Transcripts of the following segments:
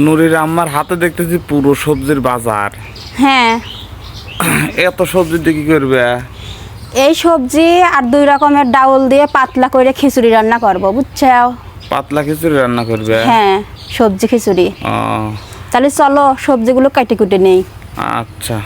নুরির আম্মার হাতে দেখতেছি পুরো সবজির বাজার। হ্যাঁ, এত সবজি দিয়ে কি করবে? এই সবজি আর 2 রকমের ডাউল দিয়ে পাতলা করে খিচুড়ি রান্না করব, বুঝছো? পাতলা খিচুড়ি রান্না করবে? হ্যাঁ, সবজি খিচুড়ি। ও তাহলে চলো সবজিগুলো কেটে কুটে নেই। আচ্ছা।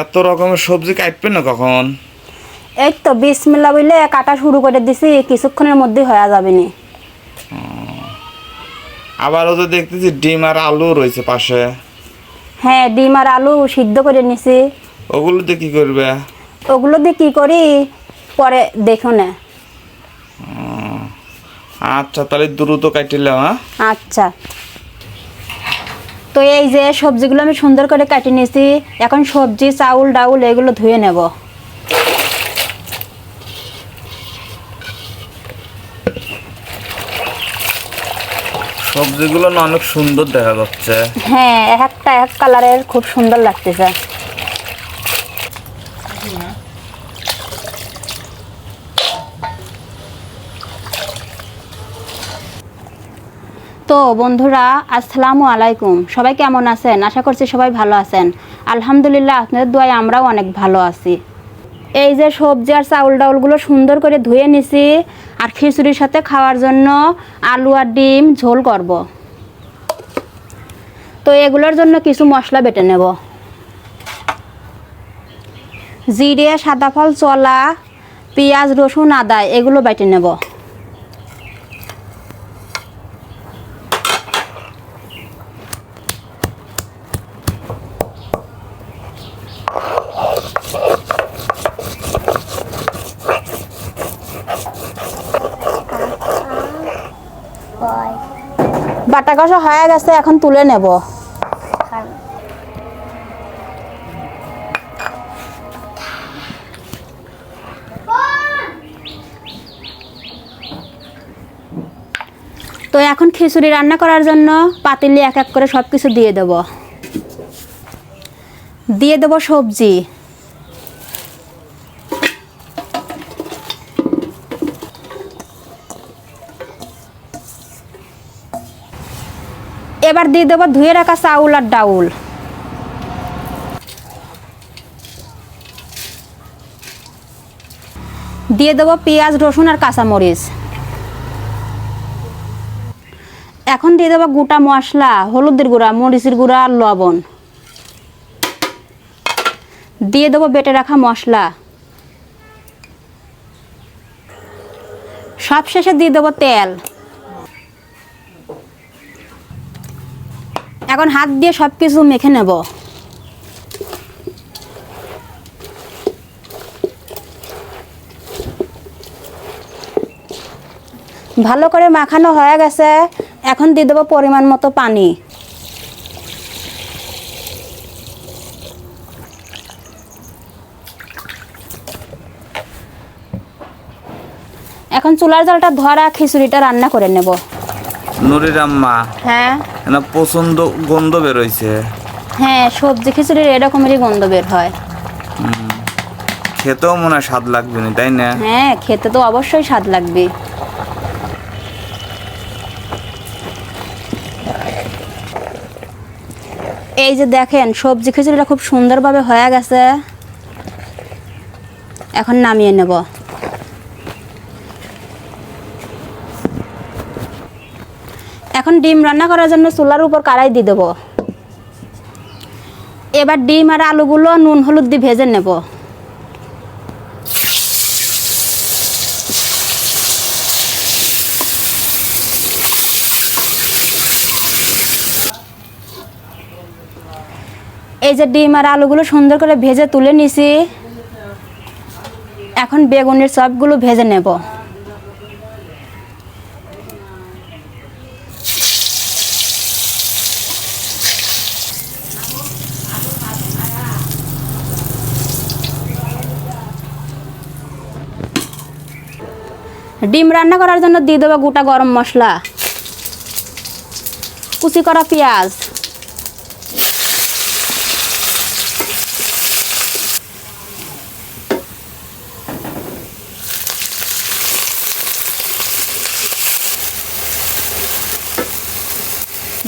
এত রকমের সবজি কাটবে না কখন? এই তো বিসমিল্লাহ বলে কাটা শুরু করে দিছি, কিছুক্ষণের মধ্যে হয়ে যাবে নি। আবারও তো দেখতেছি ডিম আর আলু রয়েছে পাশে। হ্যাঁ, ডিম আর আলু সিদ্ধ করে নিছি। ওগুলো দিয়ে কি করবে? ওগুলো দিয়ে কি করি পরে দেখো না। আচ্ছা, তাহলে দ্রুত কাটিলাম। হ্যাঁ আচ্ছা, তো এই যে সবজিগুলো আমি সুন্দর করে কেটে নিয়েছি। এখন সবজি, চাউল ডাউল এগুলো ধুয়ে নেব। সবজিগুলো না অনেক সুন্দর দেখা যাচ্ছে। হ্যাঁ, একটা এক কালারের খুব সুন্দর লাগতেছে। তো বন্ধুরা, আসসালামু আলাইকুম। সবাই কেমন আছেন? আশা করছি সবাই ভালো আছেন। আলহামদুলিল্লাহ, আপনাদের দোয়ায় আমরাও অনেক ভালো আছি। এই যে সবজি আর চাউল ডাউলগুলো সুন্দর করে ধুয়ে নিছি, আর খিচুড়ির সাথে খাওয়ার জন্য আলু আর ডিম ঝোল করব। তো এগুলোর জন্য কিছু মশলা বেটে নেব। জিরে, সাদা ফল, চলা, পেঁয়াজ, রসুন, আদা এগুলো বেটে নেব। বাটা কষা হয়ে গেছে, এখন তুলে নেব। তো এখন খিচুড়ি রান্না করার জন্য পাতিলে এক এক করে সব কিছু দিয়ে দেব। দিয়ে দেব সবজি, এবার দিয়ে দেব ধুয়ে রাখা চাউল আর ডাউল। দিয়ে দেব পেঁয়াজ, রসুন আর কাঁচামরিচ। এখন দিয়ে দেব গোটা মশলা, হলুদের গুঁড়া, মরিচের গুঁড়া আর লবণ। দিয়ে দেব বেটে রাখা মশলা। সবশেষে দিয়ে দেব তেল। এখন হাত দিয়ে সব কিছু মেখে নেব। ভালো করে মাখানো হয়ে গেছে, এখন দিয়ে দেবো পরিমাণ মতো পানি। এখন চুলার জলটা ধরা খিচুড়িটা রান্না করে নেব। নুরির আম্মা, হ্যাঁ না পছন্দ গন্ধ বেরোইছে। হ্যাঁ, সবজি খিচুড়ির এরকমেরই গন্ধ বের হয়। খেতেও মনে হয় স্বাদ লাগবে না, তাই না? হ্যাঁ, খেতে তো অবশ্যই স্বাদ লাগবে। এই যে দেখেন সবজি খিচুড়িটা খুব সুন্দরভাবে হয়ে গেছে, এখন নামিয়ে নেব। এখন ডিম রান্না করার জন্য চুলার উপর কড়াই দিয়ে দেবো। এবার ডিম আর আলুগুলো নুন হলুদ দিয়ে ভেজে নেব। এই যে ডিম আর আলুগুলো সুন্দর করে ভেজে তুলে নিছি, এখন বেগুনের চপগুলো ভেজে নেব। ডিম রান্না করার জন্য দিয়ে দেবো গোটা গরম মশলা, কুচি করা পেঁয়াজ,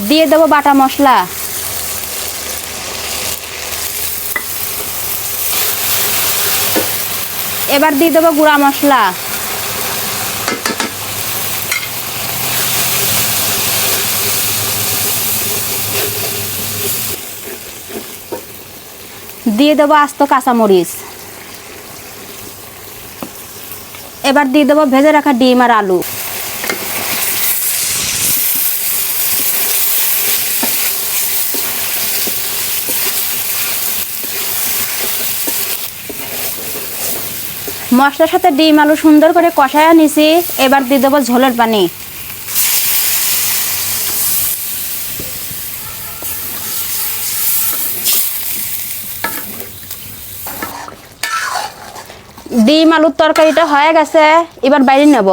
দিয়ে দেবো বাটা মশলা, এবার দিয়ে দেবো গুঁড়া মশলা, দিয়ে দেবো আস্ত কাঁচামরিচ, এবার দিয়ে দেবো ভেজে রাখা ডিম আর আলু। মশলার সাথে ডিম আলু সুন্দর করে কষায়া নিছি, এবার দিয়ে দেবো ঝোলের পানি। ডিম আলুর তরকারিটা হয়ে গেছে, এবার বাইরে নেব।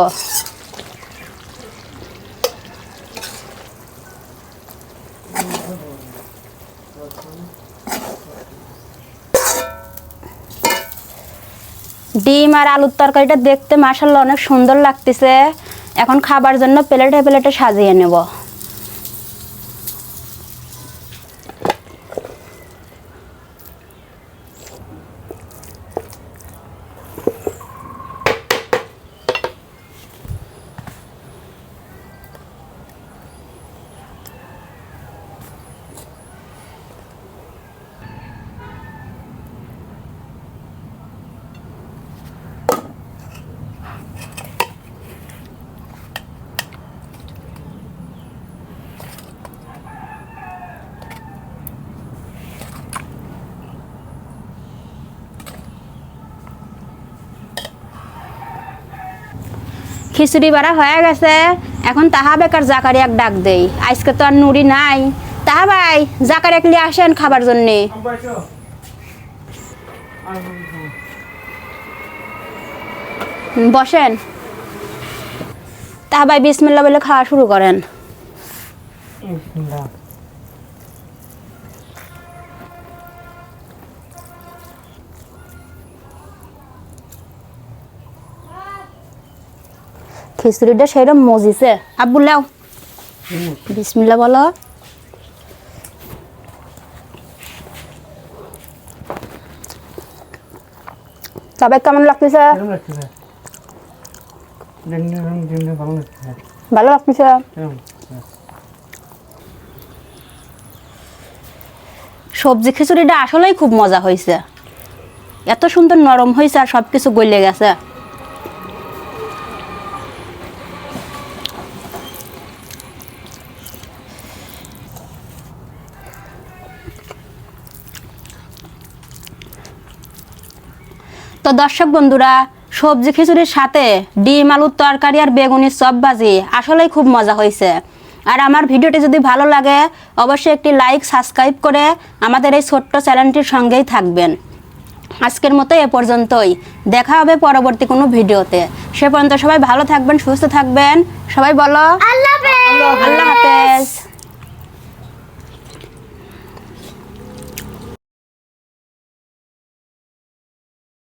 ডিম আর আলুর তরকারিটা দেখতে মাশাআল্লাহ অনেক সুন্দর লাগতেছে। এখন খাবার জন্য প্লেটে প্লেটে সাজিয়ে নেব। খিচুড়ি বাড়া হয়ে গেছে, এখন তাহা বেকার জাকারিয়াক ডাক দেই। আজকে তো আর নুরি নাই। তাহা ভাই, জাকারিয়াক নিয়ে আসেন খাবার জন্যে। বসেন। তাহা ভাই বিসমিল্লাহ বলে খাওয়া শুরু করেন। খিচুড়িটা সেরকম মজিছে। আব্বু লাও, বিসমিল্লাহ বলো। সবাই কেমন লাগতেছে? ভালো লাগতেছে। সবজি খিচুড়িটা আসলেই খুব মজা হয়েছে। এত সুন্দর নরম হয়েছে আর সবকিছু গলে গেছে। তো দর্শক বন্ধুরা, সবজি খিচুড়ির সাথে ডিম আলুর তরকারি আর বেগুনের চপ ভাজি আসলেই খুব মজা হয়েছে। আর আমার ভিডিওটি যদি ভালো লাগে অবশ্যই একটি লাইক সাবস্ক্রাইব করে আমাদের এই ছোট্ট চ্যানেলটির সঙ্গেই থাকবেন। আজকের মতো এ পর্যন্তই। দেখা হবে পরবর্তী কোনো ভিডিওতে। সে পর্যন্ত সবাই ভালো থাকবেন, সুস্থ থাকবেন। সবাই বলো আল্লাহ হাফেজ।